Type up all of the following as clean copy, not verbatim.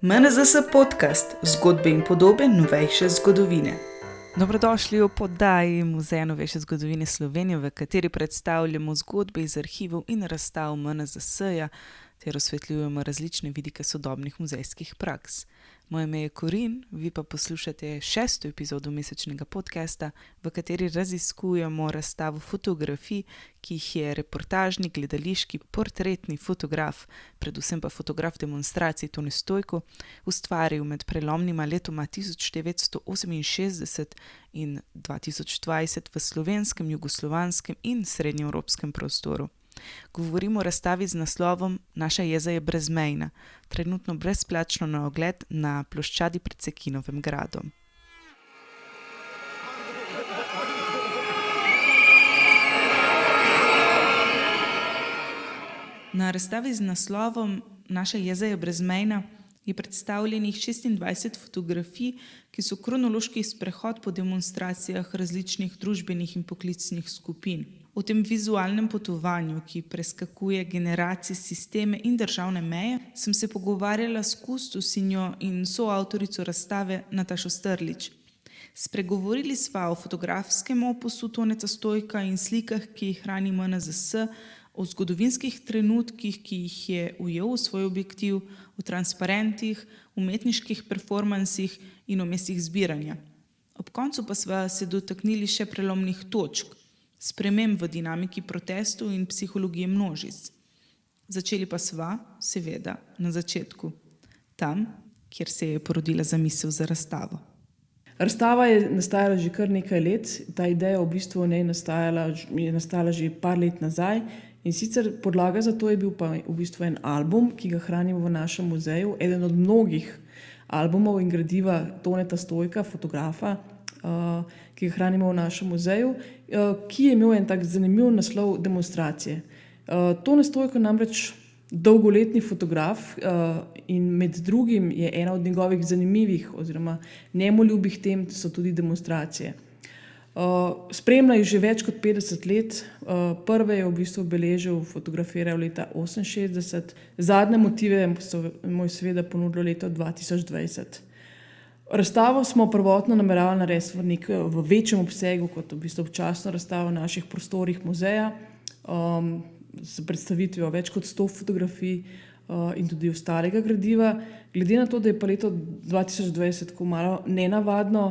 MNZS podcast, zgodbe in podobe novejše zgodovine. Dobrodošli v poddaji Muzeja novejše zgodovine Slovenije, v kateri predstavljamo zgodbe iz arhivov in razstav MNZS-ja ter osvetljujemo različne vidike sodobnih muzejskih praks. Moje ime je Korin, vi pa poslušate 6. epizodo mesečnega podcasta, v kateri raziskujemo razstavo fotografij, ki jih je reportažni, gledališki, portretni fotograf, predvsem pa fotograf demonstracij Tone Stojko, ustvaril med prelomnima letoma 1968 in 2020 v slovenskem, jugoslovanskem in srednjeevropskem prostoru. Govorimo o razstavi z naslovom Naša jeza je brezmejna, trenutno brezplačno na ogled na ploščadi pred Cekinovim gradom. Na razstavi z naslovom Naša jeza je brezmejna je predstavljenih 26 fotografij, ki so kronološki sprehod po demonstracijah različnih družbenih in poklicnih skupin. O tem vizualnem potovanju, ki preskakuje generacije, sisteme in državne meje, sem se pogovarjala s kustosinjo in soavtorico razstave Natašo Strlič. Spregovorili sva o fotografskem opusu Toneta Stojka in slikah, ki jih hrani MNZS, o zgodovinskih trenutkih, ki jih je ujel v svoj objektiv, o transparentih, umetniških performansih in o mestih zbiranja. Ob koncu pa sva se dotaknili še prelomnih točk, sprememb v dinamiki protestov in psihologije množic. Začeli pa sva, seveda, na začetku, tam, kjer se je porodila zamisel za razstavo. Razstava je nastajala že kar nekaj let, ta ideja v bistvu je nastala že par let nazaj. In sicer podlaga za to je bil pa v bistvu en album, ki ga hranimo v našem muzeju, eden od mnogih albumov in gradiva Toneta Stojka, fotografa, ki ga hranimo v našem muzeju, ki je imel en tak zanimiv naslov Demonstracije. Tone Stojko namreč dolgoletni fotograf in med drugim je ena od njegovih zanimivih oziroma njemu ljubih tem so tudi demonstracije. Spremlja jih že več kot 50 let, prve je v bistvu obeležil, fotografiral leta 1968, zadnje motive so mu seveda ponudilo leto 2020. Razstavo smo prvotno nameravali narediti v večjem obsegu kot v bistvu občasno razstavo v naših prostorih muzeja, s predstavitvijo več kot 100 fotografij in tudi ostalega gradiva. Glede na to, da je pa leto 2020 tako malo nenavadno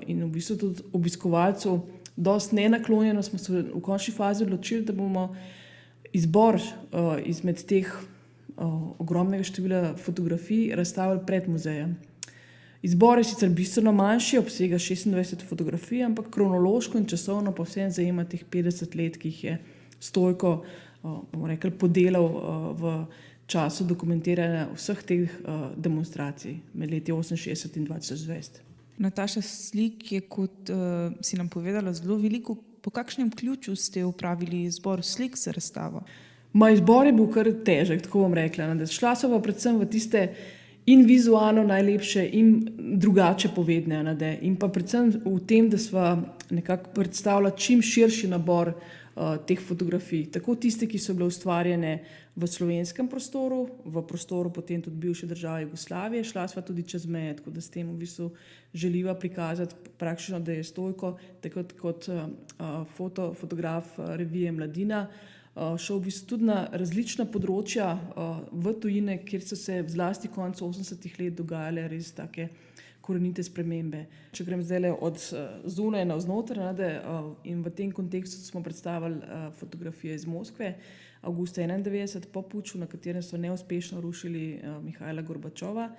in v bistvu tudi obiskovalcev dosti nenaklonjeno, smo se v končni fazi odločili, da bomo izbor izmed teh ogromnega števila fotografij razstavili pred muzejem. Izbor je sicer bistveno manjši, obsega 26 fotografij, ampak kronološko in časovno pa vsem zajema teh 50 let, ki jih je Stojko podelal v času dokumentiranja vseh teh demonstracij med leti 1968 in 2020. Nataša, slik je, kot si nam povedala, zelo veliko. Po kakšnem ključu ste upravili izbor slik za razstavo? Izbor je bil kar težek, tako bom rekla. Šla so pa predvsem v tiste in vizualno najlepše in drugače povedne. In pa predvsem v tem, da sva nekako predstavila čim širši nabor teh fotografij. Tako tiste, ki so bile ustvarjene v slovenskem prostoru, v prostoru potem tudi bivše države Jugoslavije, šla sva tudi čez meje, tako da s tem v bistvu želiva prikazati praktično, da je Stojko kot fotograf revije Mladina šel v bistvu tudi na različna področja v tujine, kjer so se zlasti konec 80. let dogajale res take korenite spremembe. Če grem zdaj od zunaj navznoter, in v tem kontekstu smo predstavili fotografije iz Moskve, avgusta 1991, po puču, na katerem so neuspešno rušili Mihajla Gorbačova.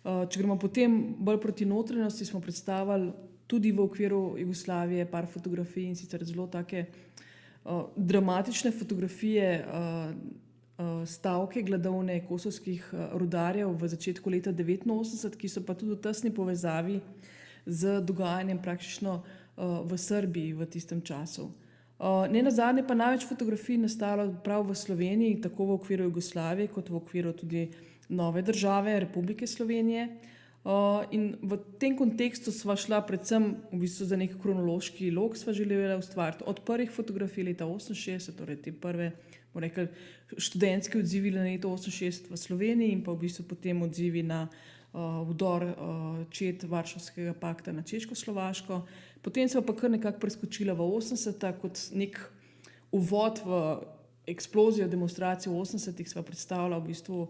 Če gremo potem bolj proti notranjosti, smo predstavili tudi v okviru Jugoslavije par fotografij in sicer zelo take dramatične fotografije stavke gladovne kosovskih rudarjev v začetku leta 1989, ki so pa tudi v tesni povezavi z dogajanjem praktično v Srbiji v tistem času. Nenazadnje pa največ fotografij nastalo prav v Sloveniji, tako v okviru Jugoslavije kot v okviru tudi nove države, Republike Slovenije. In v tem kontekstu sva šla predvsem v bistvu za nek kronološki lok, sva želela ustvariti od prvih fotografij leta 1968, torej te prve študentski odzivi na leto 1968 v Sloveniji in pa v bistvu potem odzivi na vdor čet Varšavskega pakta na Češko-Slovaško. Potem se pa kar nekako preskočila v 80-ta kot nek uvod v eksplozijo demonstracij v 80-ih, sva predstavila v bistvu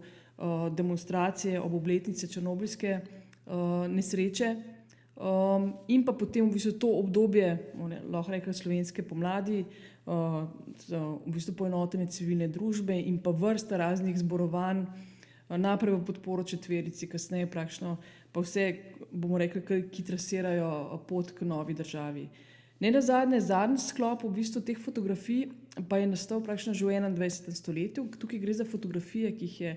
demonstracije ob obletnici černobilske nesreče. In pa potem v bistvu to obdobje, lahko rekla slovenske pomladi, v bistvu poenotenje civilne družbe in pa vrsta raznih zborovanj, najprej v podporo četverici, kasneje praktično pa vse, bomo rekli, ki trasirajo pot k novi državi. Nenazadnje, zadnji sklop v bistvu teh fotografij pa je nastal praktično že v 21. stoletju. Tukaj gre za fotografije, ki jih je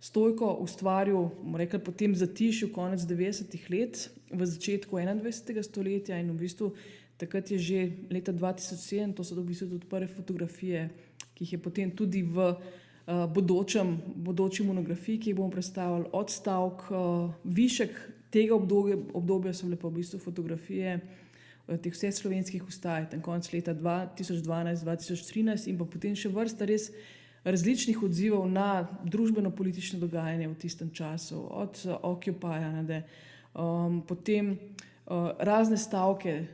Stojko ustvaril, bomo rekli, potem zatišju konec 90-ih let, v začetku 21. stoletja in v bistvu takrat je že leta 2007, to so v bistvu tudi prve fotografije, ki jih je potem tudi v bodoči monografiji, ki jih bomo predstavili, odstavek, višek tega obdobja so bile pa v bistvu fotografije teh vseh slovenskih vstaj, tam konec leta 2012-2013 in pa potem še vrsta res različnih odzivov na družbeno-politično dogajanje v tistem času, od Occupyja, potem razne stavke,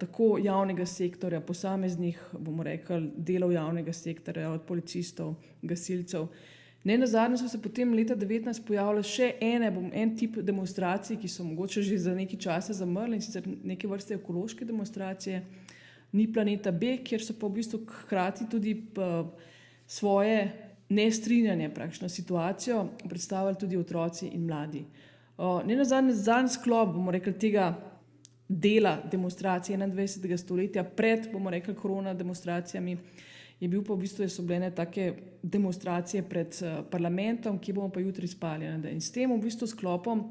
tako javnega sektorja, posameznih, bomo rekli, delov javnega sektorja, od policistov, gasilcev. Nenazadnje so se potem leta 2019 pojavile še en tip demonstracij, ki so mogoče že za nekaj časa zamrli, in sicer neke vrste ekološke demonstracije, Ni planeta B, kjer so pa v bistvu hkrati tudi svoje nestrinjanje, praktično situacijo, predstavljali tudi otroci in mladi. Nenazadnje zadnji sklop, bomo rekli, tega dela demonstracije 21. stoletja pred, bomo rekli, korona demonstracijami, je bil pa v bistvu, so bile take demonstracije pred parlamentom, ki bomo pa jutri spali. In s tem v bistvu sklopom,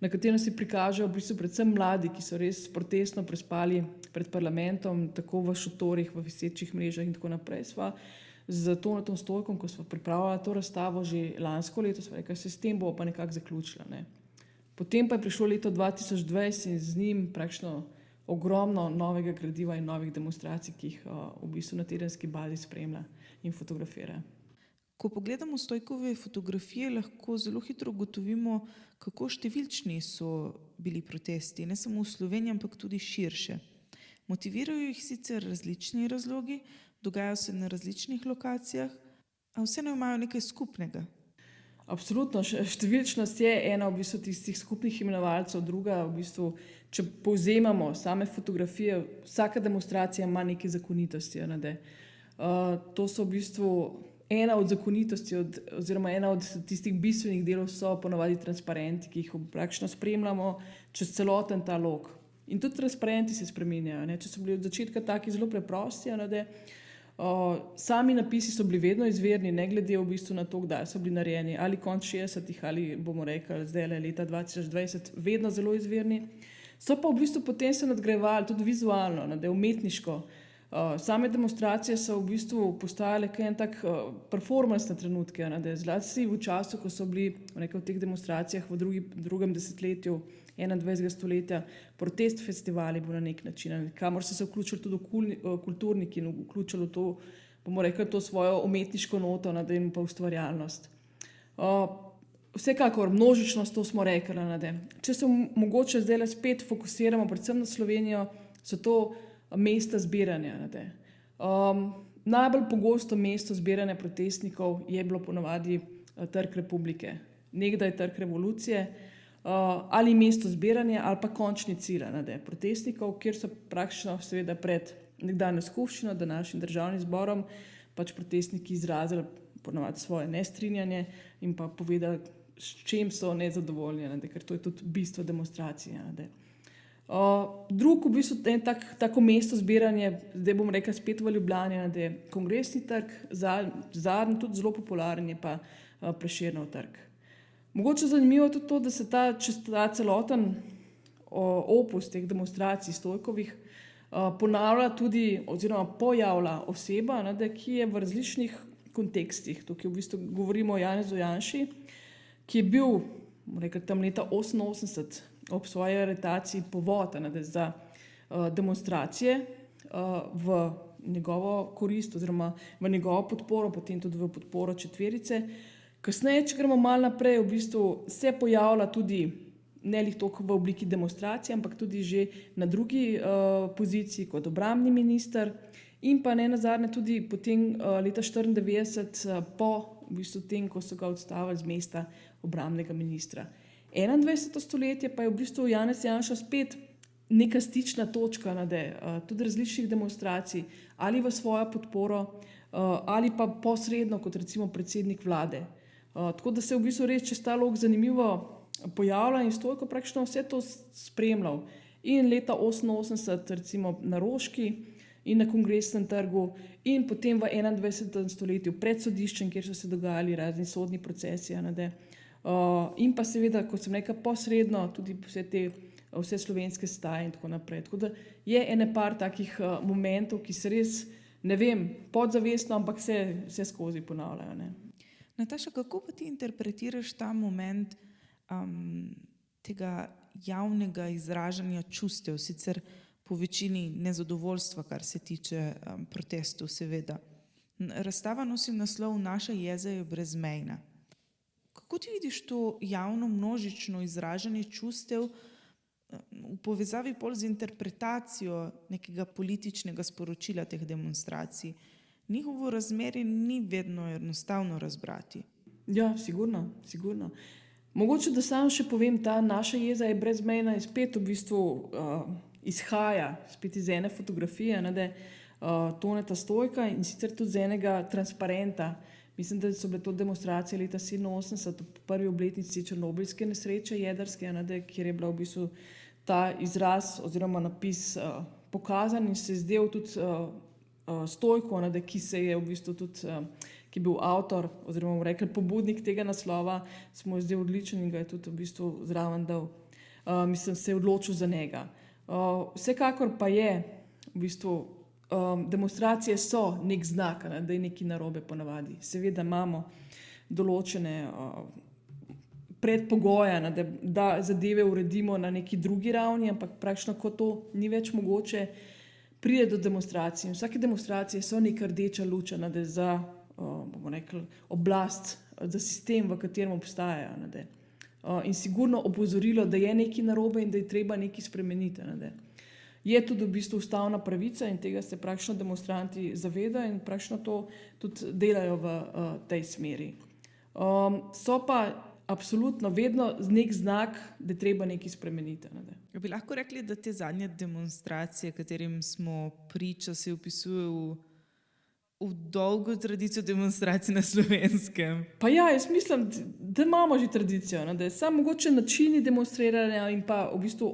na katerem se prikažejo v bistvu predvsem mladi, ki so res protestno prespali pred parlamentom, tako v šotorih, v visečih mrežah in tako naprej. Sva z Tonetom Stojkom, ko sva pripravljala to razstavo že lansko leto, sva rekla, se s tem bo pa nekako zaključila. Potem pa je prišlo leto 2020 in z njim praktično ogromno novega gradiva in novih demonstracij, ki jih v bistvu na tedenski bazi spremlja in fotografira. Ko pogledamo Stojkove fotografije, lahko zelo hitro ugotovimo, kako številčni so bili protesti, ne samo v Sloveniji, ampak tudi širše. Motivirajo jih sicer različni razlogi, dogajajo se na različnih lokacijah, a vseeno imajo nekaj skupnega. Absolutno, številčnost je ena v bistvu tistih skupnih imenovalcev, druga v bistvu, če povzemamo same fotografije, vsaka demonstracija ima neke zakonitosti. To so v bistvu ena od zakonitosti, oziroma ena od tistih bistvenih delov so ponovadi transparenti, ki jih praktično spremljamo čez celoten ta lok. In tudi transparenti se spreminjajo. Če so bili od začetka taki zelo preprosti, sami napisi so bili vedno izvirni, ne glede v bistvu na to, kdaj so bili narejeni, ali konec 60-ih, ali bomo rekli zdaj leta 2020, vedno zelo izvirni. So pa v bistvu potem se nadgrajevali tudi vizualno, umetniško. Same demonstracije so v bistvu postajale kaj en tak performance na trenutke, zlasti v času, ko so bili v teh demonstracijah v drugem desetletju 21. stoletja protest festivali bil na nek način, kamor so se vključili tudi kulturniki in vključili to, bomo rekli, to svojo umetniško noto in pa ustvarjalnost. Vsekakor množičnost, to smo rekli. Če se mogoče zdaj spet fokusiramo predvsem na Slovenijo, so to mesta zbiranja. Najbolj pogosto mesto zbiranja protestnikov je bilo ponavadi Trg Republike. Nekdaj Trg Revolucije, ali mesto zbiranja, ali pa končni cilj protestnikov, kjer so praktično seveda pred nekdanjo skupščino, današnjim državnim zborom, pač protestniki izrazili ponavadi svoje nestrinjanje in pa povedali, s čim so nezadovoljni, ker to je tudi bistvo demonstracije. Drug v bistvu tako mesto zbiranja, zdaj bom rekla spet v Ljubljani, Kongresni trg, zadnji tudi zelo popularen je pa Prešernov trg. Mogoče zanimivo je tudi to, da se ta celoten opus teh demonstracij Stojkovih ponavlja tudi oziroma pojavlja oseba, ki je v različnih kontekstih. Tukaj v bistvu govorimo o Janezu Janši, ki je bil tam leta 1988 ob svoji aretaciji povod za demonstracije v njegovo korist oziroma v njegovo podporo, potem tudi v podporo četverice, Kasneje, če gremo malo naprej, v bistvu se pojavlja tudi ne le toliko v obliki demonstracije, ampak tudi že na drugi poziciji kot obrambni minister in pa ne nazadnje tudi potem leta 1994 po v bistvu tem, ko so ga odstavili z mesta obrambnega ministra. 21. stoletje pa je v bistvu Janez Janša spet neka stična točka tudi različnih demonstracij ali v svojo podporo ali pa posredno kot recimo predsednik vlade. Tako da se v bistvu res čez ta lok zanimivo pojavlja in stojko praktično vse to spremljal. In leta 1988 recimo na Roški in na Kongresnem trgu in potem v 21. stoletju pred sodiščem, kjer so se dogajali razni sodni procesi. In pa seveda, kot sem rekel, posredno tudi vse slovenske staje in tako naprej. Tako da je ene par takih momentov, ki se res, ne vem, podzavestno, ampak vse skozi ponavljajo. Ne. Nataša, kako pa ti interpretiraš ta moment tega javnega izražanja čustev, sicer po večini nezadovoljstva, kar se tiče protestov, seveda. Razstava nosi naslov Naša jeza je brezmejna. Kako ti vidiš to javno množično izražanje čustev v povezavi pol z interpretacijo nekega političnega sporočila teh demonstracij? Njihovo razmerje ni vedno enostavno razbrati. Ja, sigurno. Mogoče, da sam še povem, ta Naša jeza je brezmejna in spet v bistvu izhaja spet iz ene fotografije, Toneta Stojka in sicer tudi z enega transparenta. Mislim, da so bile to demonstracije leta 1987 v prvi obletnici černobilske nesreče jedrske, kjer je bila v bistvu ta izraz oziroma napis pokazan in se je zdel tudi Stojko, ki se je v bistvu tudi, ki je bil avtor oziroma bomo rekli pobudnik tega naslova, smo zdaj odličen in ga je tudi v bistvu zraven dal. Mislim, se je odločil za njega. Vsekakor pa je v bistvu demonstracije so nek znak, da je nekaj narobe ponavadi. Seveda imamo določene predpogoje, da zadeve uredimo na neki drugi ravni, ampak praktično, ko to ni več mogoče, pride do demonstracij. In vsake demonstracije so neka rdeča luč za bomo rekli, oblast, za sistem, v katerem obstajajo. In sigurno opozorilo, da je nekaj narobe in da je treba nekaj spremeniti. Je tudi v bistvu ustavna pravica in tega se praktično demonstranti zavedajo in praktično to tudi delajo v tej smeri. So pa absolutno vedno nek znak, da je treba nekaj spremeniti. Bi lahko rekli, da te zadnje demonstracije, katerim smo priča, se vpisujejo v dolgo tradicijo demonstracij na Slovenskem? Pa ja, jaz mislim, da imamo že tradicijo, da je samo mogoče načini demonstriranja in pa v bistvu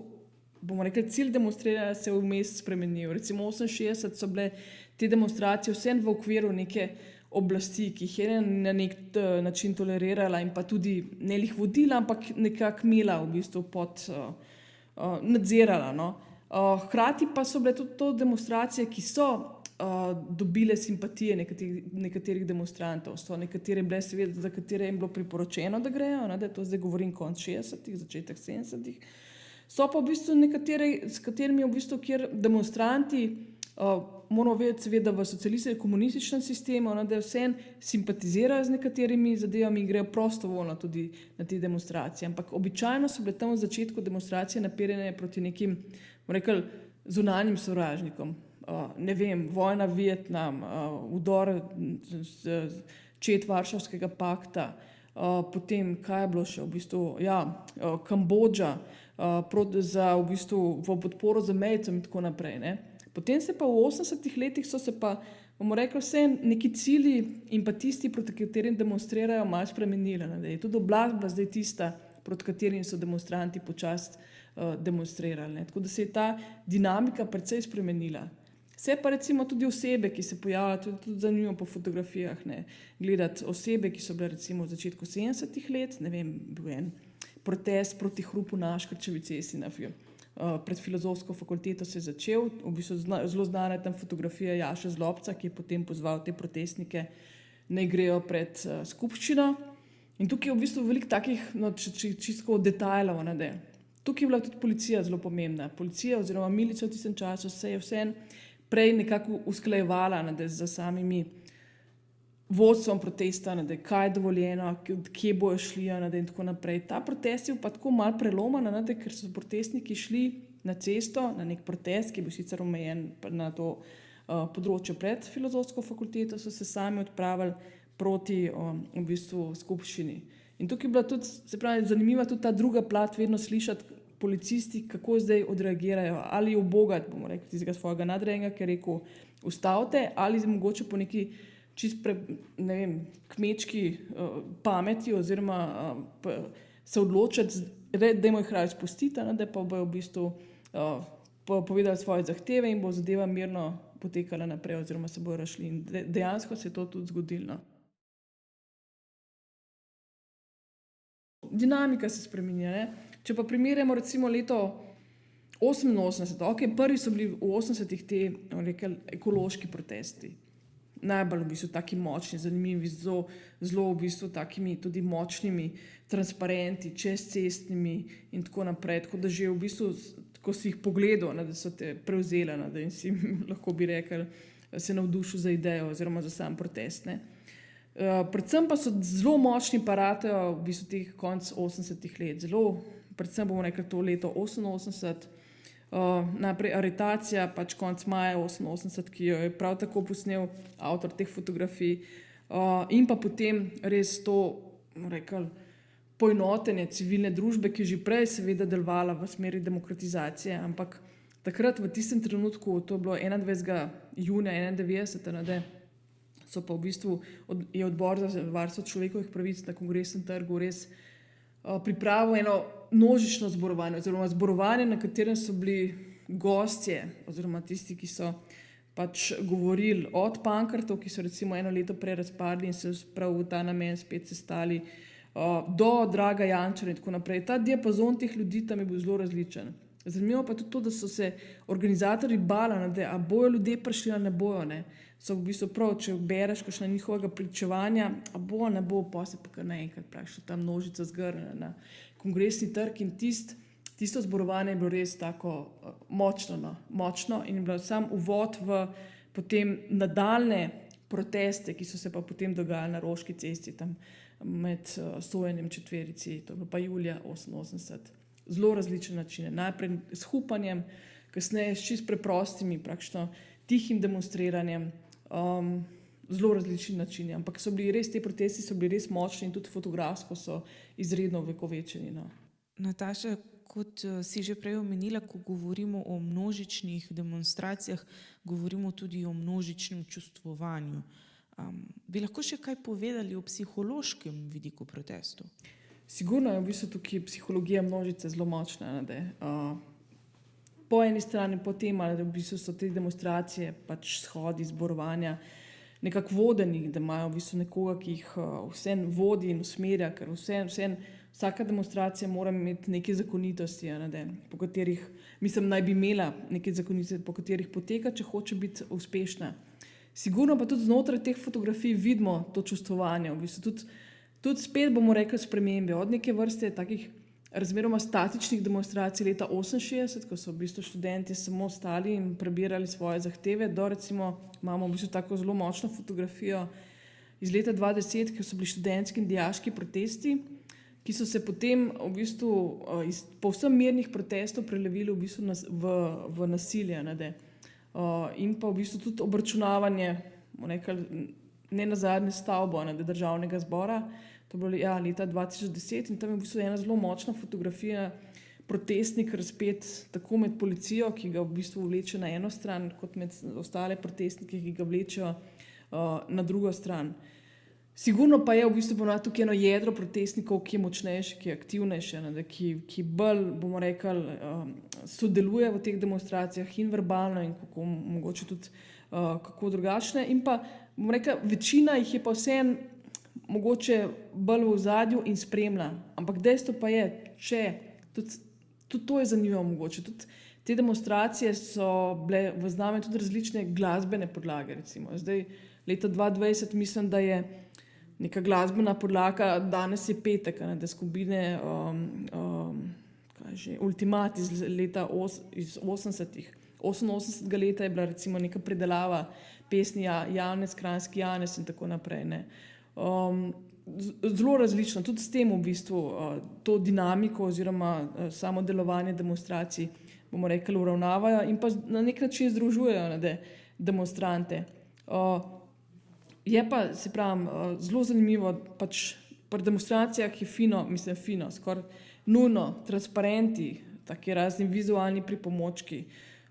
bomo rekli, cilj demonstriranja se je vmes spremenil. Recimo 68 so bile te demonstracije vsem v okviru neke oblasti, ki jih je na nek način tolerirala in pa tudi ne jih vodila, ampak nekako imela v bistvu nadzirala. Hkrati pa so bile tudi to demonstracije, ki so dobile simpatije nekaterih demonstrantov. So nekatere bile seveda, za katere jim bilo priporočeno, da grejo, da to zdaj govorim konec 60-ih, začetek 70-ih. So pa v bistvu nekatere, s katerimi v bistvu, kjer demonstranti, moramo vedeti seveda v socialističnem komunističnem sistemu, da vsem simpatizirajo z nekaterimi zadevami in grejo prostovoljno tudi na te demonstracije. Ampak običajno so bile tam v začetku demonstracije naperjene proti nekim, bomo rekli, zunanjim sovražnikom. Ne vem, vojna Vietnam, vdor čet Varšavskega pakta, potem, kaj je bilo še v bistvu, Kambodža, v podporo zamejcem in tako naprej. Potem se pa v 80-ih letih so se pa, bomo rekli, vse neki cilji in pa tisti, proti katerim demonstrirajo, malo spremenili. Je tudi oblast bila zdaj tista, proti katerim so demonstranti počasi demonstrirali. Tako da se je ta dinamika precej spremenila. Se pa recimo tudi osebe, ki se pojavljajo, tudi zanimivo po fotografijah, gledati osebe, ki so bile recimo v začetku 70-ih let, ne vem, bil en protest proti hrupu na Škrčevi cesti pred filozofsko fakulteto se je začel, v bistvu zelo znana je tam fotografija Jaše Zlobca, ki je potem pozval te protestnike, naj grejo pred skupščino. In tukaj je v bistvu veliko takih čisto detajlov. Tukaj je bila tudi policija zelo pomembna. Policija oziroma milica v tistem času se je vseeno prej nekako usklajevala z samimi vodstvom protesta, kaj je dovoljeno, kje bojo šli in tako naprej. Ta protest je pa tako malo prelomen, ker so protestniki šli na cesto, na nek protest, ki je bil sicer omejen na to področje pred filozofsko fakulteto, so se sami odpravili proti v bistvu skupščini. In tukaj je bila tudi, se pravi, zanimiva tudi ta druga plat, vedno slišati policisti, kako zdaj odreagirajo, ali ubogati, bomo rekli, tistega svojega nadrejenega, ki je rekel, ustavite, ali mogoče po neki čist kmečki pameti oziroma se odločiti, dajmo jih raje spustiti, da pa bojo v bistvu povedali svoje zahteve in bo zadeva mirno potekala naprej oziroma se bojo razšli. In dejansko se je to tudi zgodilo. Dinamika se spreminja. Ne? Če pa primerjamo recimo leto 88, prvi so bili v 80-ih te ekološki protesti. Najbolj v bistvu taki močni, zanimivi, zelo v bistvu takimi tudi močnimi, transparenti, čezcestnimi in tako naprej. Tako da že v bistvu, ko si jih pogledal, da so te prevzeli, da in si lahko bi rekel, se navdušil za idejo oziroma za sam protest. Ne. Predvsem pa so zelo močni paratajo v bistvu teh konc 80-ih let. Predvsem bomo rekli to leto 88, najprej aretacija, pač konc maja 88, ki jo je prav tako posnel avtor teh fotografij, in pa potem res to, rekel, poenotenje civilne družbe, ki je že prej seveda delovala v smeri demokratizacije, ampak takrat v tistem trenutku, to je bilo 21. junija 91, so pa v bistvu je odbor za varstvo človekovih pravic na Kongresnem trgu res pripravil eno množično zborovanje oziroma zborovanje, na katerem so bili gostje oziroma tisti, ki so pač govorili od pankartov, ki so recimo eno leto prej razpadli in se prav v ta namen spet sestali, do Draga Jančara in tako naprej. Ta diapazon teh ljudi tam je bil zelo različen. Zanimivo pa tudi to, da so se organizatorji bali, a bojo ljudje prišli ali ne bojo. Ne. So v bistvu prav, če bereš kakšna njihovega pričevanja, a bo, ne bo, pa se pa kar naenkrat pravi, ta množica zgrne na Kongresni trg in tisto zborovanje je bilo res tako močno in je bilo sam uvod v potem nadaljne proteste, ki so se pa potem dogajali na Roški cesti tam med sojenjem četverici, to je bilo pa julija 88. Zelo različne načine. Najprej s hupanjem, kasneje s čist preprostimi, praktično tihim demonstriranjem, zelo različni načini. Ampak te protesti so bili res močni in tudi fotografsko so izredno vekovečeni. No. Nataša, kot si že prej omenila, ko govorimo o množičnih demonstracijah, govorimo tudi o množičnem čustvovanju. Bi lahko še kaj povedali o psihološkem vidiku protestu? Sigurno je v bistvu tukaj psihologija množice zelo močna. Po eni strani po tem, da v bistvu so te demonstracije, pač shodi, zborovanja, nekako vodeni, da imajo v bistvu nekoga, ki jih vse vodi in usmerja, ker vsaka demonstracija mora imeti neke zakonitosti, po katerih, naj bi imela neke zakonitosti, po katerih poteka, če hoče biti uspešna. Sigurno pa tudi znotraj teh fotografij vidimo to čustvovanje, v bistvu tudi spet bomo rekli spremembe, od neke vrste takih razmeroma statičnih demonstracij leta 68, ko so v bistvu študenti samo stali in prebirali svoje zahteve, do recimo imamo v bistvu tako zelo močno fotografijo iz leta 2010, ko so bili študentski in dijaški protesti, ki so se potem v bistvu iz povsem mirnih protestov prelevili v bistvu v nasilje. In pa v bistvu tudi obračunavanje, ne nazadnje stavbo državnega zbora, to je bilo leta 2010 in tam je v bistvu ena zelo močna fotografija, protestnik razpet tako med policijo, ki ga v bistvu vleče na eno stran, kot med ostale protestnike, ki ga vlečejo na drugo stran. Sigurno pa je v bistvu tukaj eno jedro protestnikov, ki je močnejše, ki je aktivnejše, ki bolj, bomo rekli, sodeluje v teh demonstracijah in verbalno in kako mogoče tudi kako drugačne. In pa, bomo rekli, večina jih je pa vseeno mogoče bolj v ozadju in spremlja. Ampak dejstvo pa je, tudi to je zanimivo mogoče. Tudi te demonstracije so bile v znamenju tudi različne glasbene podlage. Recimo. Zdaj, leta 2020 mislim, da je neka glasbena podlaga, danes je petek, da skupine Ultimat iz leta iz 80-ih 88. leta je bila recimo neka predelava pesmi Janez, Kranjski Janez in tako naprej. Ne. Zelo različno, tudi s tem v bistvu to dinamiko oziroma samo delovanje demonstracij, bomo rekli, uravnavajo in pa na nek način združujejo demonstrante. Je pa, se pravim, zelo zanimivo, pač pri demonstracijah je fino, skoraj nujno, transparenti, taki razni vizualni pripomočki,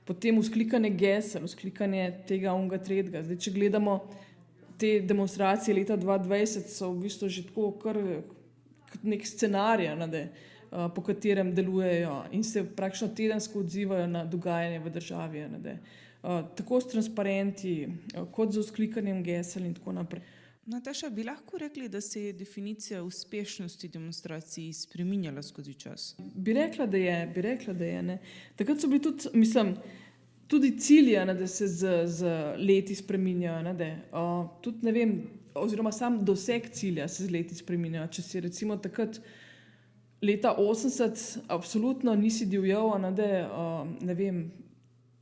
potem vzklikanje gesel, vzklikanje tega, onega, tretjega. Zdaj, če gledamo te demonstracije leta 2020, so v bistvu že tako kar nek scenarij, po katerem delujejo in se praktično tedensko odzivajo na dogajanje v državi. Tako s transparenti, kot z vzklikanjem gesel in tako naprej. Nataša, bi lahko rekli, da se je definicija uspešnosti demonstracij spreminjala skozi čas? Bi rekla, da je. Ne. Takrat so bili tudi cilji, da se z leti spreminjajo. Tudi ne vem, oziroma sam doseg cilja se z leti spreminja. Če si recimo takrat leta 80 absolutno nisi divjal, ne vem,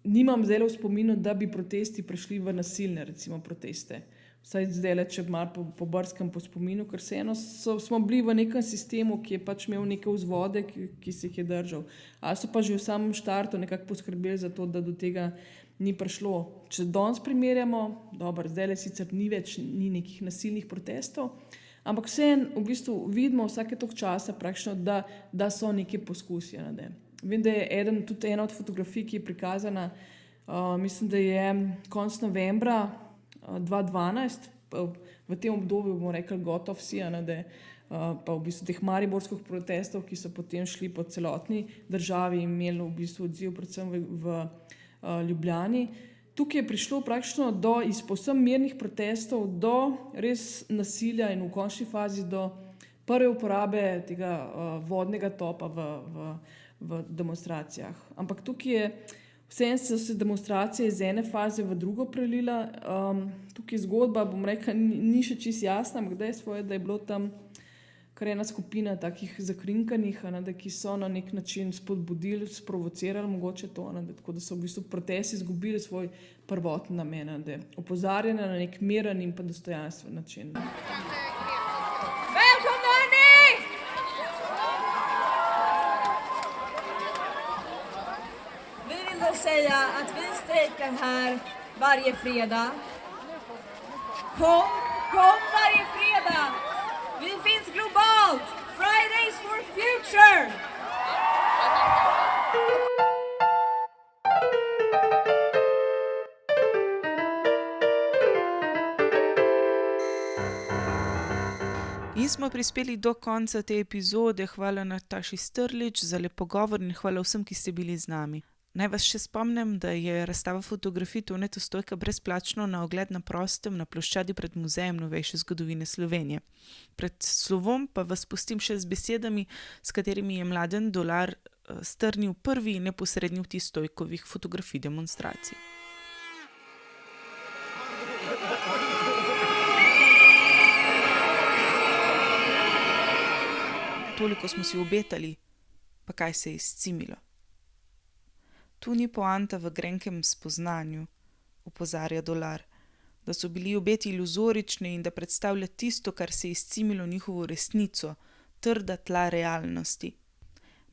nimam zdaj v spominu, da bi protesti prešli v nasilne recimo proteste. Vsaj zdaj, če malo pobrskam po spominu, ker smo bili v nekem sistemu, ki je pač imel neke vzvode, ki se jih je držal. Ali so pa že v samem štartu nekako poskrbeli za to, da do tega ni prišlo. Če danes primerjamo, dobro, zdaj sicer ni nekih nasilnih protestov, ampak vseeno v bistvu vidimo vsake toliko časa praktično, da so neke poskusi. Vem, da je ena od fotografij, ki je prikazana, mislim, da je konec novembra 2012, v tem obdobju bomo rekli gotovo vsi, pa v bistvu teh mariborskih protestov, ki so potem šli po celotni državi in imeli v bistvu odziv predvsem v Ljubljani. Tukaj je prišlo praktično iz povsem mirnih protestov do res nasilja in v končni fazi do prve uporabe tega vodnega topa v demonstracijah. Ampak tukaj je vseeno so se demonstracije iz ene faze v drugo prelila. Tukaj zgodba, bom rekla, ni še čisto jasna, ampak dejstvo je, da je bilo tam kar ena skupina takih zakrinkanih, ki so na nek način spodbudili, sprovocirali mogoče to, tako da so v bistvu protesti izgubili svoj prvotni namen, opozarjanje na nek miren in pa dostojanstven način. Säga att vi strejkar här varje fredag. Kom varje fredag! Vi finns globalt! Fridays for future! In smo prispeli do konca te epizode. Hvala Nataši Strlič za lep pogovor in hvala vsem, ki ste bili z nami. Naj vas še spomnim, da je razstava fotografij Toneta Stojka brezplačno na ogled na prostem na ploščadi pred Muzejem novejše zgodovine Slovenije. Pred slovom pa vas pustim še z besedami, s katerimi je Mladen Dolar strnil prvi in neposredni vtis Stojkovih fotografij demonstracij. Toliko smo si obetali, pa kaj se je izcimilo. Tu ni poanta v grenkem spoznanju, opozarja Dolar, da so bili obeti iluzorični in da predstavlja tisto, kar se je izcimilo njihovo resnico, trda tla realnosti.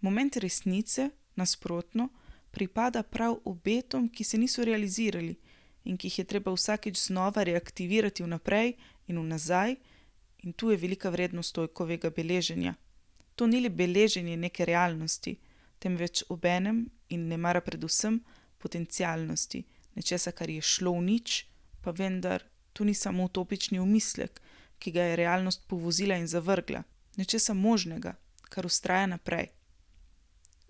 Moment resnice, nasprotno, pripada prav obetom, ki se niso realizirali in ki jih je treba vsakič znova reaktivirati vnaprej in vnazaj, in tu je velika vrednost Stojkovega beleženja. To ni le beleženje neke realnosti, temveč obenem in nemara predvsem potencialnosti, nečesa, kar je šlo v nič, pa vendar to ni samo utopični umislek, ki ga je realnost povozila in zavrgla, nečesa možnega, kar vztraja naprej.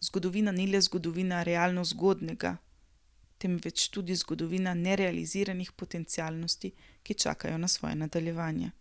Zgodovina ni le zgodovina realno zgodnega, temveč tudi zgodovina nerealiziranih potencialnosti, ki čakajo na svoje nadaljevanje.